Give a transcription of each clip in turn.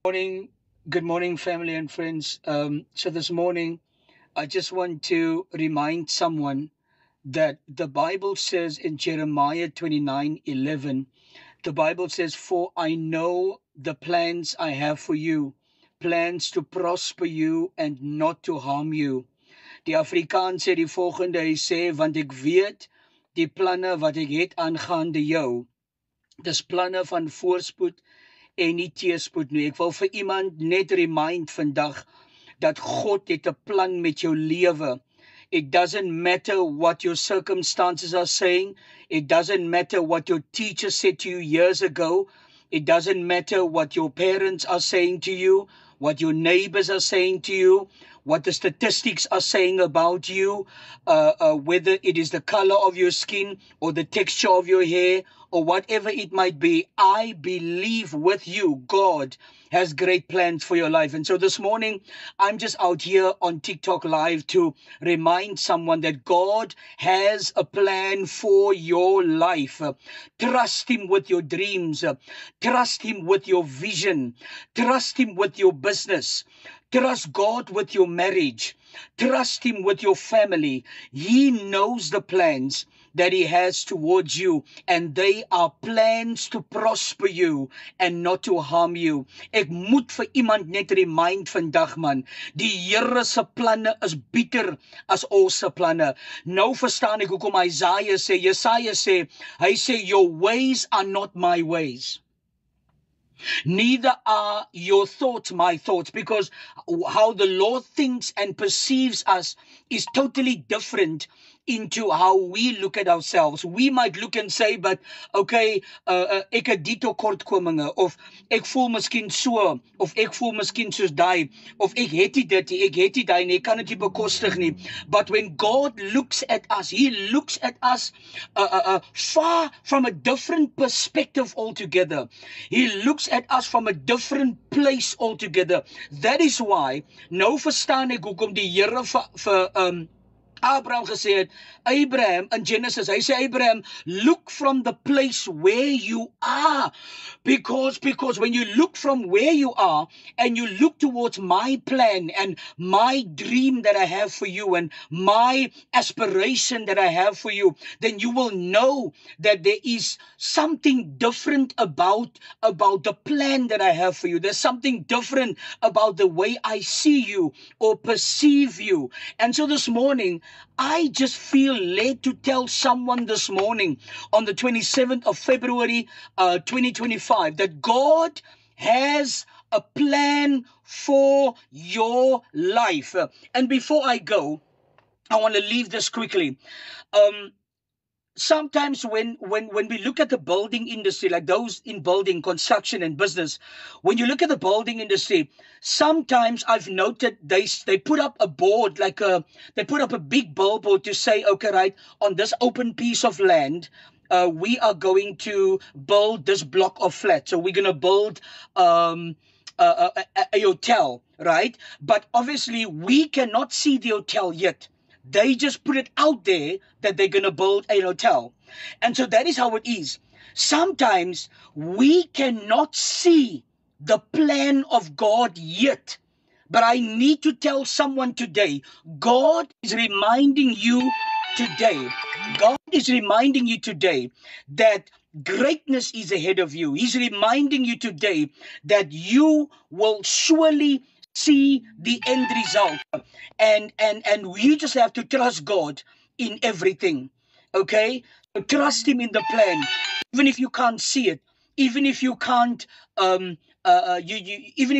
Morning, good morning, family and friends. So this morning, I just want to remind someone that the Bible says in Jeremiah 29:11, the Bible says, "For I know the plans I have for you, plans to prosper you and not to harm you." Die Afrikaans sê die volgende, hy sê, "Want ek weet die planne wat ek het aangaande jou, dis planne van voorspoed en nie teëspoed nie." Ek wil vir iemand net remind vandag dat God het 'n plan met jou lewe. It doesn't matter what your circumstances are saying. It doesn't matter what your teacher said to you years ago. It doesn't matter what your parents are saying to you, what your neighbors are saying to you, what the statistics are saying about you, whether it is the color of your skin or the texture of your hair or whatever it might be. I believe with you, God has great plans for your life. And so this morning, I'm just out here on TikTok Live to remind someone that God has a plan for your life. Trust Him with your dreams. Trust Him with your vision. Trust Him with your business. Trust God with your marriage. Trust Him with your family. He knows the plans that He has towards you, and they are plans to prosper you and not to harm you. Ek moet vir iemand net remind vandag, man, die Here se planne is beter as ons se planne. Nou verstaan ek hoekom Jesaja sê, hy sê, "Your ways are not my ways. Neither are your thoughts my thoughts," because how the Lord thinks and perceives us is totally different into how we look at ourselves. We might look and say, "But okay, ek het die tekortkominge, of ek voel miskien so, of ek voel miskien soos daai, of ek het nie dit nie, ek het nie daai nie, ek kan dit nie bekostig nie." But when God looks at us, He looks at us far from a different perspective altogether. He looks at us from a different place altogether. That is why, nou verstaan ek hoekom die Here vir Abraham gesê het, Abraham in Genesis, hy sê, "Abraham, look from the place where you are." Because when you look from where you are and you look towards my plan and my dream that I have for you and my aspiration that I have for you, then you will know that there is something different about the plan that I have for you. There's something different about the way I see you or perceive you. And so this morning, I just feel led to tell someone this morning on the 27th of February, 2025, that God has a plan for your life. And before I go, I want to leave this quickly. Sometimes when we look at the building industry, like those in building, construction, and business, when you look at the building industry, sometimes I've noted they put up a board, they put up a big billboard to say, "Okay, right, on this open piece of land, we are going to build this block of flats. So we're going to build a hotel," right? But obviously, we cannot see the hotel yet. They just put it out there that they're going to build a hotel. And so that is how it is. Sometimes we cannot see the plan of God yet. But I need to tell someone today, God is reminding you today. God is reminding you today that greatness is ahead of you. He's reminding you today that you will surely see the end result, and you just have to trust God in everything. Okay, so trust Him in the plan, even if you can't see it, even if you can't even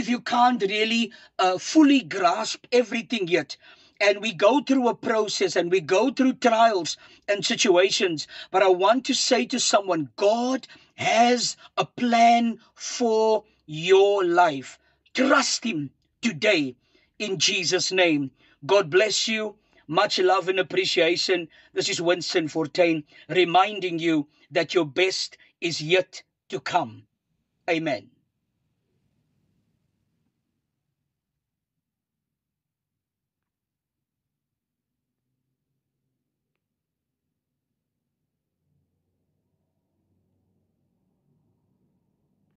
if you can't really fully grasp everything yet. And we go through a process and we go through trials and situations. But I want to say to someone, God has a plan for your life. Trust Him today in Jesus' name. God bless you. Much love and appreciation. This is Winston Fortuin reminding you that your best is yet to come. Amen.